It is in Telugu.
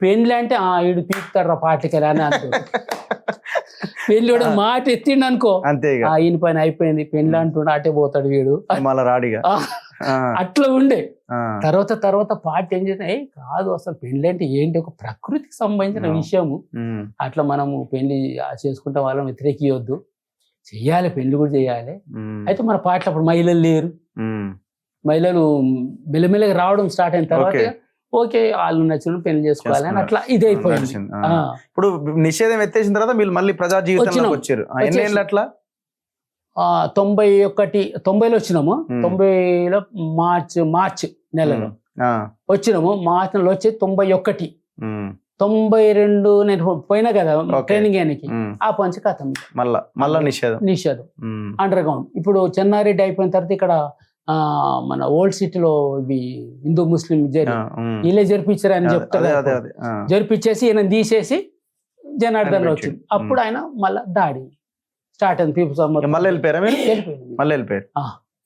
పెళ్ళి అంటే ఈడు పీకుతాడు రా పాటకి అని అనుకో. పెళ్లి కూడా మాట ఎత్తిండు అనుకో, అంతే ఇక. ఈయన పని అయిపోయింది, పెళ్లి అంటుండే అటే పోతాడు వీడు. మళ్ళా రాడిగా. అట్లా ఉండే. తర్వాత పార్టీ ఏం చేసిన కాదు, అసలు పెళ్లి అంటే ఏంటి, ఒక ప్రకృతికి సంబంధించిన విషయము. అట్లా మనము పెళ్లి చేసుకుంటే వాళ్ళని వ్యతిరేకియొద్దు, చెయ్యాలి, పెళ్లి కూడా చెయ్యాలి. అయితే మన పాటలు అప్పుడు మహిళలు లేరు, మహిళలు మెల్లమెల్లగా రావడం స్టార్ట్ అయిన తర్వాత ఓకే వాళ్ళు నచ్చిన పెళ్లి చేసుకోవాలి అని అట్లా ఇది అయిపోయింది. ఇప్పుడు నిషేధం ఎత్తేసిన తర్వాత మీరు మళ్ళీ ప్రజా జీవితంలోకి వచ్చారు. ఎన్ని ఏళ్ళు అట్లా? 90లో వచ్చినాము. 90లో మార్చ్ నెలలో వచ్చినాము. మార్చ్ నెలలో వచ్చి 91, 92 నేను పోయినా కదా ట్రైనింగ్ ఆయనకి. ఆ పంచి కథం మళ్ళా నిషేధం అండర్ గ్రౌండ్. ఇప్పుడు చెన్నారెడ్డి అయిపోయిన తర్వాత ఇక్కడ మన ఓల్డ్ సిటీలో ఇవి హిందూ ముస్లిం వీళ్ళే జరిపించారు అని చెప్తారు. జరిపించేసి ఈయన తీసేసి జనార్దన్ లో వచ్చింది. అప్పుడు ఆయన మళ్ళా దాడి స్టార్ట్ అయింది. మళ్ళీ వెళ్ళిపోయారా?